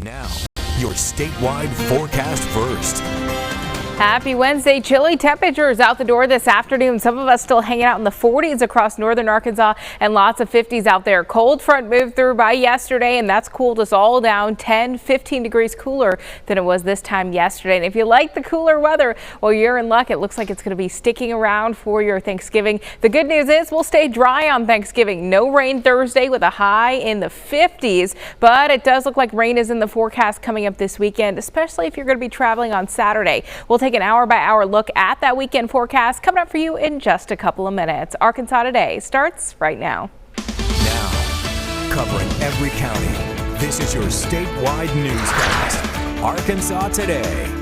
Now, your statewide forecast first. Happy Wednesday. Chilly temperatures out the door this afternoon. Some of us still hanging out in the 40s across northern Arkansas and lots of 50s out there. Cold front moved through by yesterday and that's cooled us all down 10-15 degrees cooler than it was this time yesterday. And if you like the cooler weather, well, you're in luck. It looks like it's going to be sticking around for your Thanksgiving. The good news is we'll stay dry on Thanksgiving. No rain Thursday with a high in the 50s, but it does look like rain is in the forecast coming up this weekend, especially if you're going to be traveling on Saturday. We'll take an hour-by-hour look at that weekend forecast coming up for you in just a couple of minutes. Arkansas Today starts right now. Now, covering every county, this is your statewide newscast. Arkansas Today.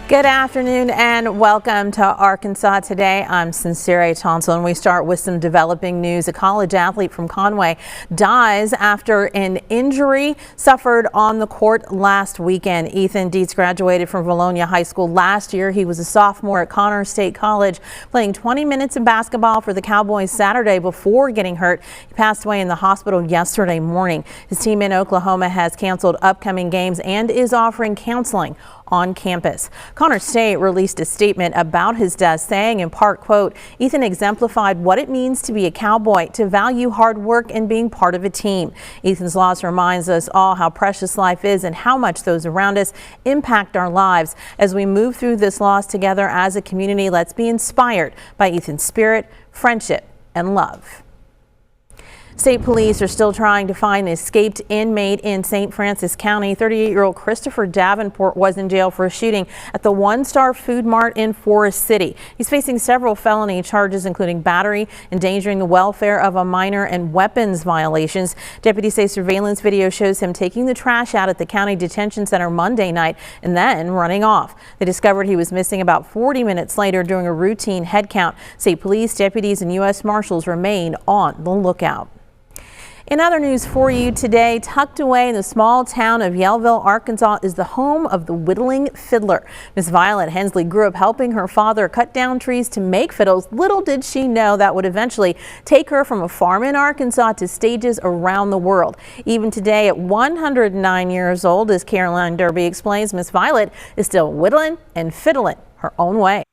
Good afternoon and welcome to Arkansas Today. I'm Sincere Tonsil and we start with some developing news. A college athlete from Conway dies after an injury suffered on the court last weekend. Ethan Dietz graduated from Valonia High School last year. He was a sophomore at Connors State College, playing 20 minutes of basketball for the Cowboys Saturday before getting hurt. He passed away in the hospital yesterday morning. His team in Oklahoma has canceled upcoming games and is offering counseling on campus. Connors State released a statement about his death, saying in part, quote, Ethan exemplified what it means to be a Cowboy, to value hard work and being part of a team. Ethan's loss reminds us all how precious life is and how much those around us impact our lives. As we move through this loss together as a community, let's be inspired by Ethan's spirit, friendship, and love. State police are still trying to find an escaped inmate in St. Francis County. 38-year-old Christopher Davenport was in jail for a shooting at the One Star Food Mart in Forest City. He's facing several felony charges, including battery, endangering the welfare of a minor, and weapons violations. Deputies say surveillance video shows him taking the trash out at the county detention center Monday night and then running off. They discovered he was missing about 40 minutes later during a routine head count. State police, deputies, and U.S. Marshals remain on the lookout. In other news for you today, tucked away in the small town of Yellville, Arkansas, is the home of the whittling fiddler. Miss Violet Hensley grew up helping her father cut down trees to make fiddles. Little did she know that would eventually take her from a farm in Arkansas to stages around the world. Even today, at 109 years old, as Caroline Derby explains, Miss Violet is still whittling and fiddling her own way.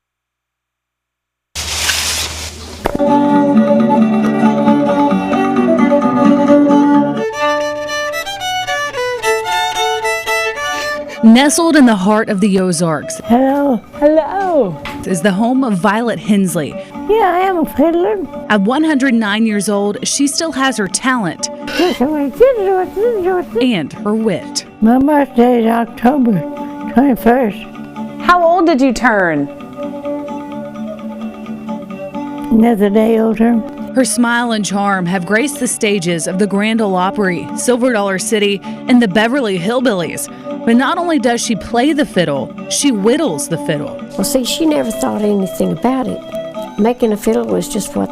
Nestled in the heart of the Ozarks. Hello. Is the home of Violet Hensley. Yeah, I am a fiddler. At 109 years old, she still has her talent and her wit. My birthday is October 21st. How old did you turn? Another day older. Her smile and charm have graced the stages of the Grand Ole Opry, Silver Dollar City, and the Beverly Hillbillies. But not only does she play the fiddle, she whittles the fiddle. Well, see, she never thought anything about it. Making a fiddle was just what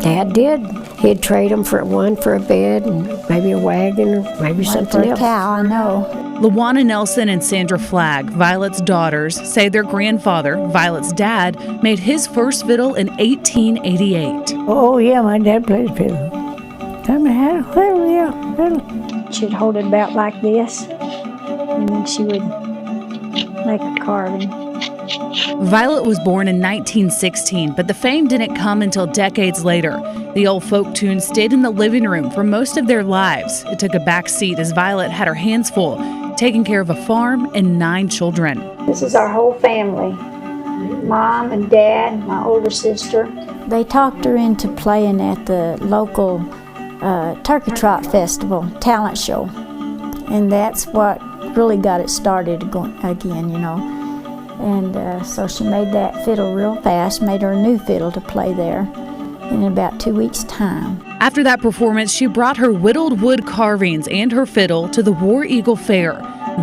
Dad did. He'd trade them for a bed and maybe a wagon or maybe something else. Cow, I know. Luana Nelson and Sandra Flagg, Violet's daughters, say their grandfather, Violet's dad, made his first fiddle in 1888. Oh, yeah, my dad played fiddle. I had a fiddle, yeah, fiddle. She'd hold it about like this, and then she would make a carving. Violet was born in 1916, but the fame didn't come until decades later. The old folk tune stayed in the living room for most of their lives. It took a back seat as Violet had her hands full, taking care of a farm and 9 children. This is our whole family. Mom and Dad, my older sister. They talked her into playing at the local Turkey Trot Festival talent show. And that's what really got it started again, you know. And so she made that fiddle real fast, made her a new fiddle to play there in about 2 weeks' time. After that performance, she brought her whittled wood carvings and her fiddle to the War Eagle Fair.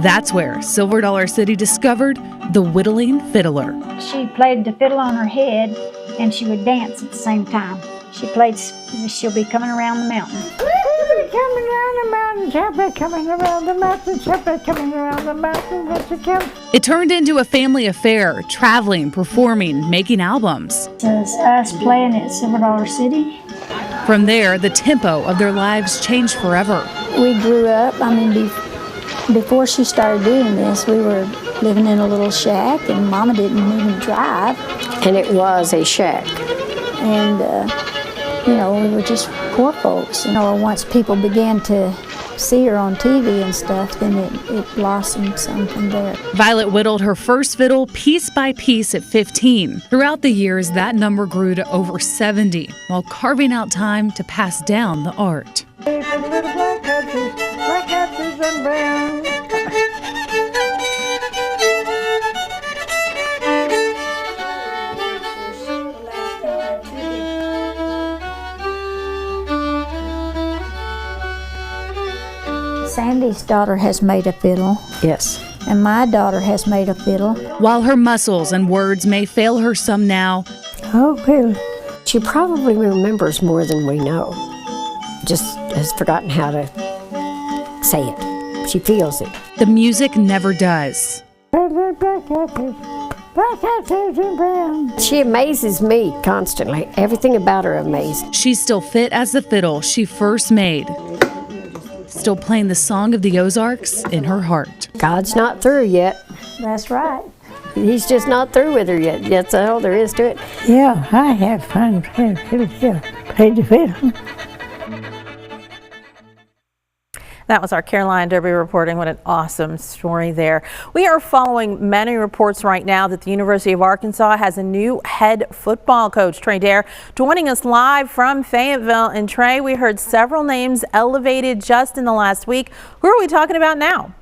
That's where Silver Dollar City discovered the whittling fiddler. She played the fiddle on her head and she would dance at the same time. She'll be coming around the mountain. Coming around the mountain, shepherd coming around the mountain, shepherd coming around the mountain, let you come. It turned into a family affair, traveling, performing, making albums. It was us playing at Silver Dollar City. From there, the tempo of their lives changed forever. We grew up, before she started doing this, we were living in a little shack, and Mama didn't even drive. And it was a shack. And, we were just poor folks. Once people began to see her on TV and stuff, then it blossomed some from there. Violet whittled her first fiddle piece by piece at 15. Throughout the years, that number grew to over 70, while carving out time to pass down the art. Black hatches and brown. Sandy's daughter has made a fiddle. Yes. And my daughter has made a fiddle. While her muscles and words may fail her some now, Oh, well. She probably remembers more than we know. Just has forgotten how to say it. She feels it. the music never does. Black hatches and brown. She amazes me constantly. Everything about her amazes. She's still fit as the fiddle she first made. Still playing the song of the Ozarks in her heart. God's not through yet. That's right. He's just not through with her yet. That's all there is to it. Yeah, I have fun playing fiddle. Yeah, played the fiddle. That was our Caroline Derby reporting. What an awesome story there. We are following many reports right now that the University of Arkansas has a new head football coach. Trey Dare joining us live from Fayetteville. And Trey, we heard several names elevated just in the last week. Who are we talking about now?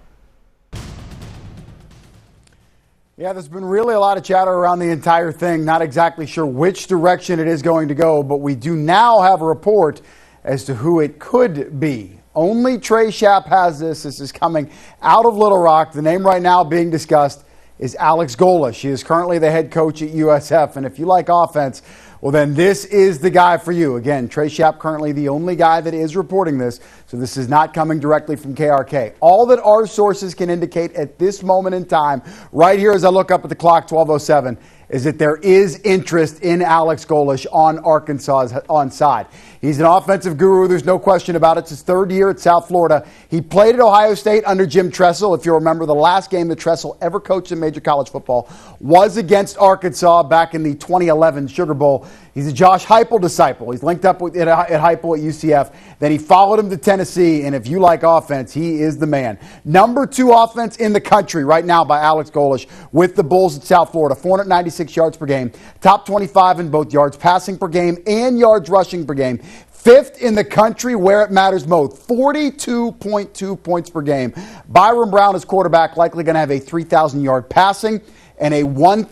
Yeah, there's been really a lot of chatter around the entire thing. Not exactly sure which direction it is going to go, but we do now have a report as to who it could be. Only Trey Schaap has this. This is coming out of Little Rock. The name right now being discussed is Alex Gola. She is currently the head coach at USF. And if you like offense, well, then this is the guy for you. Again, Trey Schaap currently the only guy that is reporting this. So this is not coming directly from KARK. All that our sources can indicate at this moment in time, right here as I look up at the clock, 12:07, is that there is interest in Alex Golesh on Arkansas's side. He's an offensive guru. There's no question about it. It's his third year at South Florida. He played at Ohio State under Jim Tressel. If you remember, the last game that Tressel ever coached in major college football was against Arkansas back in the 2011 Sugar Bowl. He's a Josh Heupel disciple. He's linked up at Heupel at UCF. Then he followed him to Tennessee, and if you like offense, he is the man. Number 2 offense in the country right now by Alex Golesh with the Bulls at South Florida. 496 yards per game. Top 25 in both yards passing per game and yards rushing per game. 5th in the country where it matters most. 42.2 points per game. Byron Brown is quarterback, likely going to have a 3,000-yard passing and a 1